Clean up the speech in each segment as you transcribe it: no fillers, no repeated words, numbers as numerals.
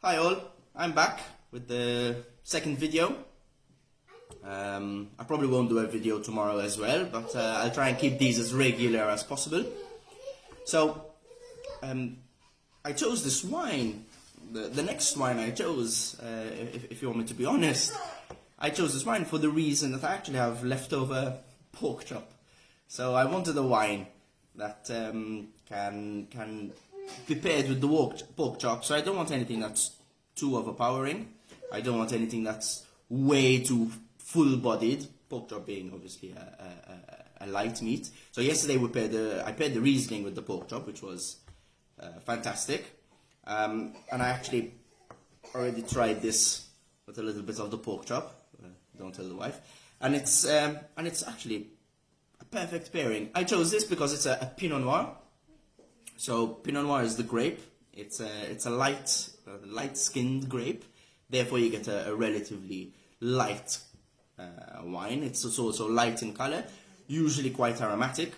Hi all, I'm back with the second video. I probably won't do a video tomorrow as well, but I'll try and keep these as regular as possible. So, I chose this wine, the next wine I chose, if you want me to be honest, I chose this wine for the reason that I actually have leftover pork chop. So I wanted a wine that can be paired with the pork chop, so I don't want anything that's too overpowering. I don't want anything that's way too full-bodied, pork chop being obviously a light meat. So yesterday I paired the Riesling with the pork chop, which was fantastic. And I actually already tried this with a little bit of the pork chop. Don't tell the wife. And it's actually a perfect pairing. I chose this because it's a Pinot Noir. So Pinot Noir is the grape. It's a light-skinned grape. Therefore, you get a relatively light wine. It's also light in color, usually quite aromatic.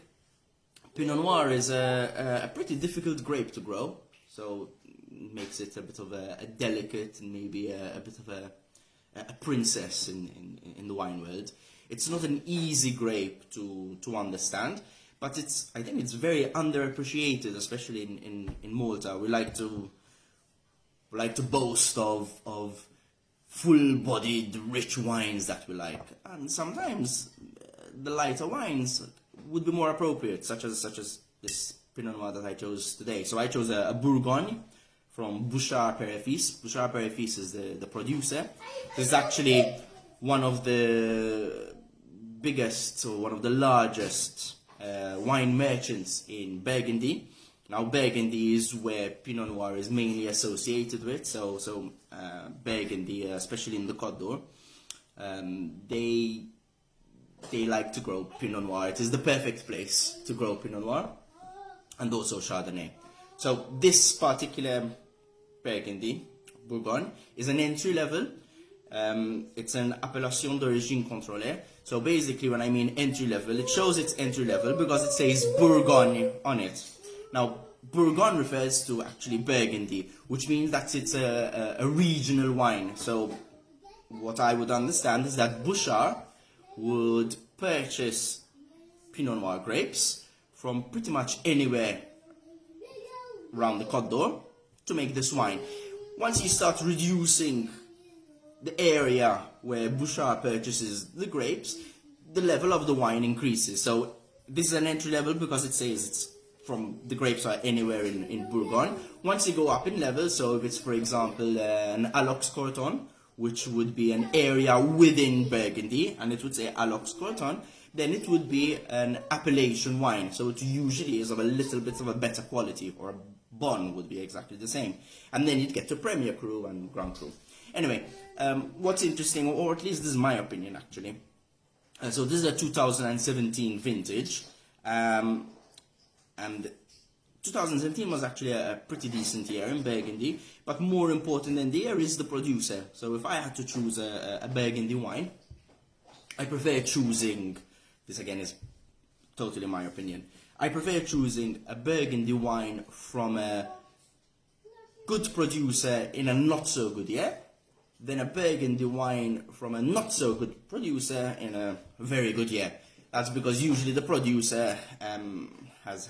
Pinot Noir is a pretty difficult grape to grow, so it makes it a bit of a delicate and maybe a bit of a princess in the wine world. It's not an easy grape to understand, but I think it's very underappreciated, especially in Malta. We like to boast of full-bodied, rich wines that we like, and sometimes the lighter wines would be more appropriate, such as this Pinot Noir that I chose today. So I chose a Bourgogne from Pere. Pere is the producer. This is actually one of the biggest, or one of the largest wine merchants in Burgundy. Now Burgundy is where Pinot Noir is mainly associated with, so Burgundy, especially in the Côte d'Or, they like to grow Pinot Noir. It is the perfect place to grow Pinot Noir, and also Chardonnay. So this particular Burgundy, Bourgogne, is an entry level. It's an appellation d'origine contrôlée. So basically, when I mean entry level, it shows it's entry level because it says Bourgogne on it. Now, Bourgogne refers to actually Burgundy, which means that it's a regional wine. So what I would understand is that Bouchard would purchase Pinot Noir grapes from pretty much anywhere around the Côte d'Or to make this wine. Once you start reducing the area where Bouchard purchases the grapes, the level of the wine increases. So this is an entry level because it says it's from the grapes are anywhere in Bourgogne. Once you go up in level, so if it's, for example, an Alox Corton, which would be an area within Burgundy, and it would say Alox Corton, then it would be an appellation wine. So it usually is of a little bit of a better quality, or a Bon would be exactly the same. And then you'd get to Premier Cru and Grand Cru. Anyway, what's interesting, or at least this is my opinion actually, so this is a 2017 vintage, and 2017 was actually a pretty decent year in Burgundy, but more important than the year is the producer. So if I had to choose a Burgundy wine, I prefer choosing, this again is totally my opinion, I prefer choosing a Burgundy wine from a good producer in a not so good year than a Burgundy wine from a not so good producer in a very good year. That's because usually the producer has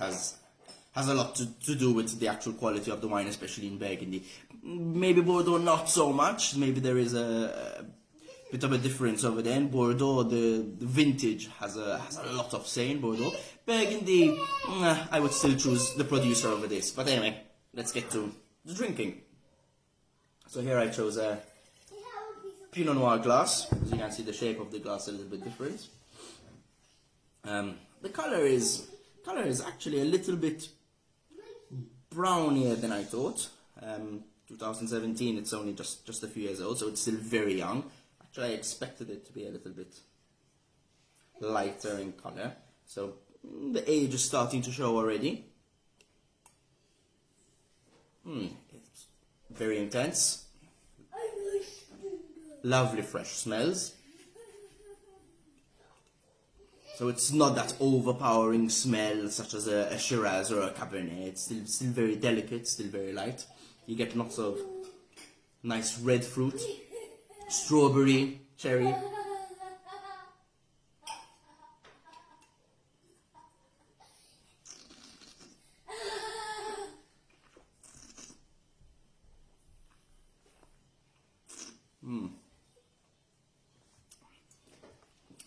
a lot to do with the actual quality of the wine, especially in Burgundy. Maybe Bordeaux not so much. Maybe there is a bit of a difference over there. In Bordeaux, the vintage has a lot of say in Bordeaux. Burgundy, I would still choose the producer over this. But anyway, let's get to the drinking. So here I chose a Pinot Noir glass. As you can see, the shape of the glass is a little bit different. The color is actually a little bit brownier than I thought. 2017, it's only just a few years old, so it's still very young. Actually, I expected it to be a little bit lighter in color. So the age is starting to show already. It's very intense. Lovely fresh smells. So it's not that overpowering smell such as a Shiraz or a Cabernet. It's still very delicate, still very light. You get lots of nice red fruit, strawberry, cherry.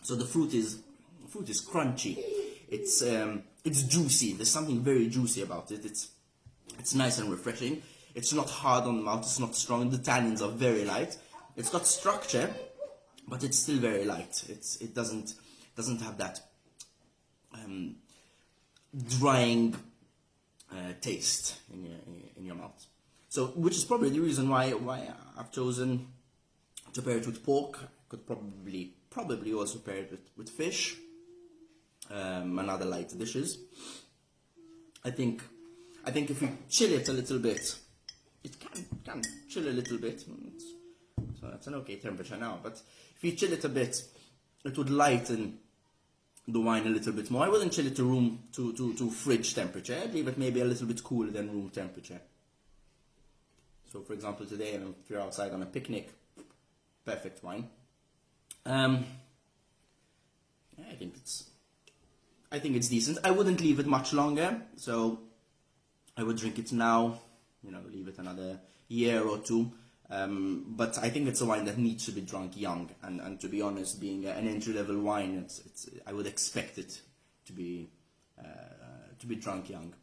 So the fruit is crunchy. It's juicy. There's something very juicy about it. It's nice and refreshing. It's not hard on the mouth. It's not strong. The tannins are very light. It's got structure, but it's still very light. It doesn't have that drying taste in your mouth. So, which is probably the reason why I've chosen to pair it with pork. Could probably also pair it with fish and other light dishes. I think if we chill it a little bit, it can chill a little bit. So that's an okay temperature now. But if you chill it a bit, it would lighten the wine a little bit more. I wouldn't chill it to fridge temperature. I'd leave it maybe a little bit cooler than room temperature. So, for example, today, if you're outside on a picnic, perfect wine. Yeah, I think it's decent. I wouldn't leave it much longer, so I would drink it now. Leave it another year or two. But I think it's a wine that needs to be drunk young. And to be honest, being an entry-level wine, I would expect it to be drunk young.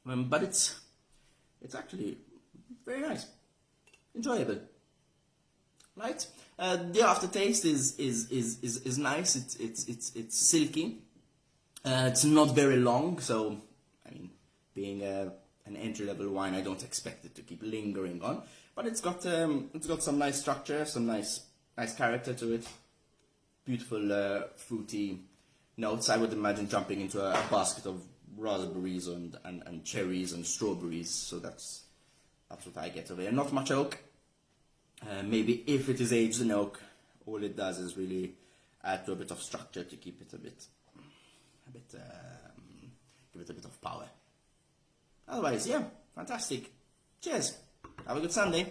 But it's actually very nice, enjoyable. Right? The aftertaste is nice. It's silky. It's not very long, so being an entry-level wine, I don't expect it to keep lingering on. But it's got some nice structure, some nice character to it. Beautiful fruity notes. I would imagine jumping into a basket of raspberries and cherries and strawberries. So that's what I get of it. And not much oak. Maybe if it is aged in oak, all it does is really add to a bit of structure to keep it give it a bit of power. Otherwise, yeah, fantastic. Cheers. Have a good Sunday.